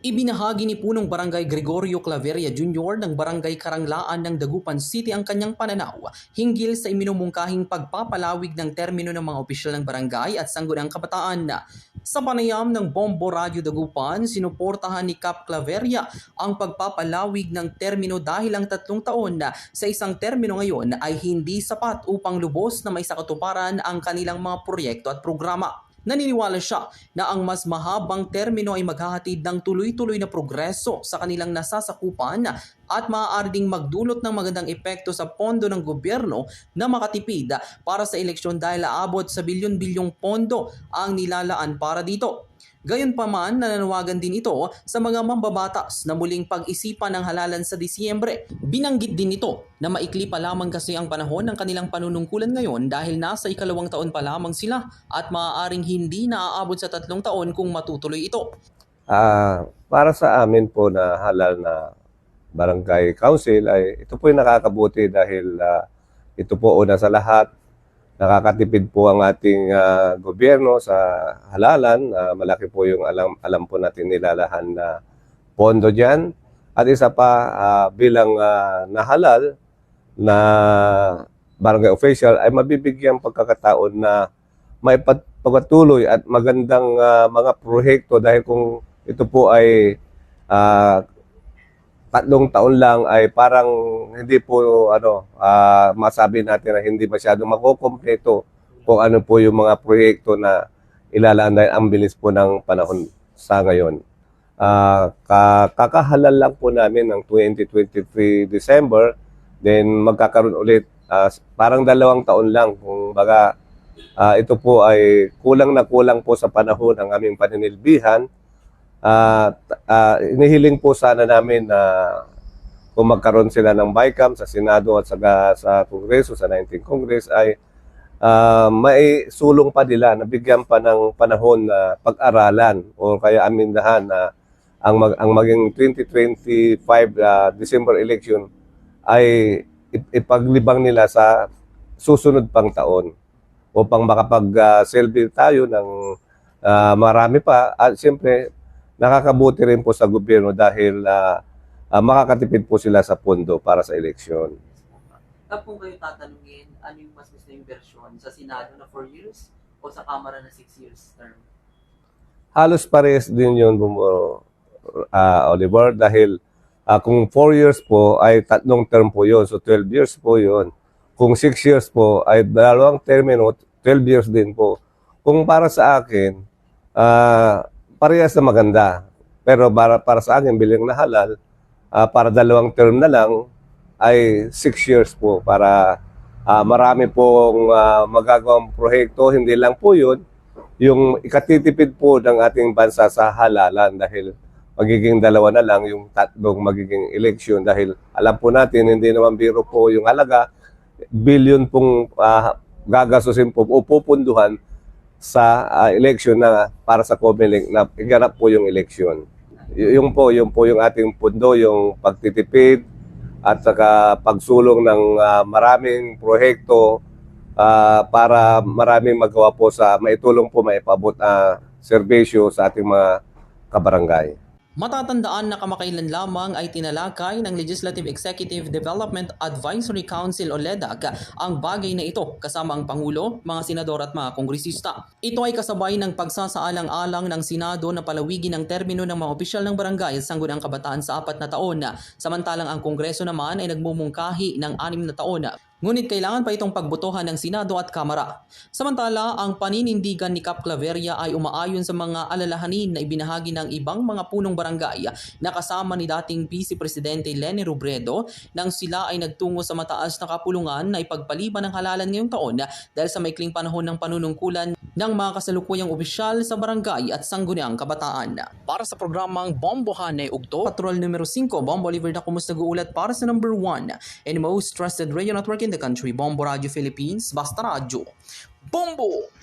Ibinahagi ni Punong Barangay Gregorio Claveria Jr. ng Barangay Karanglaan ng Dagupan City ang kanyang pananaw hinggil sa iminumungkahing pagpapalawig ng termino ng mga opisyal ng barangay at sangguniang kabataan. Sa panayam ng Bombo Radio Dagupan, sinuportahan ni Cap Claveria ang pagpapalawig ng termino dahil ang 3 taon sa isang termino ngayon ay hindi sapat upang lubos na maisakatuparan ang kanilang mga proyekto at programa. Naniniwala siya na ang mas mahabang termino ay maghahatid ng tuloy-tuloy na progreso sa kanilang nasasakupan at maaari ding magdulot ng magandang epekto sa pondo ng gobyerno na makatipid para sa eleksyon dahil aabot sa bilyon-bilyong pondo ang nilalaan para dito. Gayunpaman, nananawagan din ito sa mga mambabatas na muling pag-isipan ng halalan sa Disyembre. Binanggit din ito na maikli pa lamang kasi ang panahon ng kanilang panunungkulan ngayon dahil nasa 2 taon pa lamang sila at maaaring hindi naaabot sa 3 taon kung matutuloy ito. Para sa amin po na halal na barangay council ay ito po yung nakakabuti dahil ito po una sa lahat. Nakakatipid po ang ating gobyerno sa halalan. Malaki po yung alam po natin nilalahan na pondo dyan. At isa pa, bilang nahalal na barangay official ay mabibigyan pagkakataon na may pagpatuloy at magandang mga proyekto dahil kung ito po ay 3 taon lang ay parang hindi po masabi natin na hindi masyadong makukumpleto kung ano po yung mga proyekto na ilalaan dahil ang bilis po ng panahon sa ngayon. Kakahalal lang po namin ng 2023 December, then magkakaroon ulit parang 2 taon lang kung baga ito po ay kulang na kulang po sa panahon ng aming paninilbihan. Inihiling po sana namin na kung magkaroon sila ng BICAM sa Senado at sa Kongreso, sa 19th Congress, ay may sulong pa nila, nabigyan pa ng panahon na pag-aralan o kaya amindahan na ang maging 2025 December election ay ipaglibang nila sa susunod pang taon upang makapag-selfie tayo ng marami pa. At siyempre, nakakabuti rin po sa gobyerno dahil makakatipid po sila sa pondo para sa eleksyon. Kung kayo tatanungin, ano yung mas gusto yung version? Sa Senado na 4 years o sa Kamara na 6 years term? Halos pares din yun, Oliver, dahil kung 4 years po ay 3 term po yun, so 12 years po yun. Kung 6 years po ay 2 termino, 12 years din po. Kung para sa akin, parehas na maganda. Pero para sa akin, bilang na halal, para 2 term na lang, ay 6 years po para marami pong magagawang proyekto. Hindi lang po yun, yung ikatitipid po ng ating bansa sa halalan dahil magiging 2 na lang yung 3 magiging eleksyon dahil alam po natin, hindi naman biro po yung halaga, billion pong gagastusin po o pupunduhan sa election na para sa COMELEC na iganap po yung election. Yung po yung ating pundo, yung pagtitipid at saka pagsulong ng maraming proyekto para maraming magawa po sa maitulong po maipabot serbisyo sa ating mga kabarangay. Matatandaan na kamakailan lamang ay tinalakay ng Legislative Executive Development Advisory Council o LEDAC ang bagay na ito kasama ang Pangulo, mga senador at mga kongresista. Ito ay kasabay ng pagsasaalang-alang ng Senado na palawigin ang termino ng mga opisyal ng barangay at sangguniang kabataan sa 4 na taon. Samantalang ang Kongreso naman ay nagmumungkahi ng 6 na taon. Ngunit kailangan pa itong pagbotohan ng Senado at Kamara. Samantala, ang paninindigan ni Cap Claveria ay umaayon sa mga alalahanin na ibinahagi ng ibang mga punong barangay na kasama ni dating Vice Presidente Leni Robredo nang sila ay nagtungo sa mataas na kapulungan na ipagpaliban ng halalan ngayong taon dahil sa maikling panahon ng panunungkulan ng mga kasalukuyang opisyal sa barangay at sangguniang kabataan. Para sa programang Bombohan ay Ugto, Patrol numero 5, Bombo Oliver na kumus nag-uulat para sa number 1 and most trusted radio network in the country, Bombo Radio Philippines, Basta Radio. Bombo!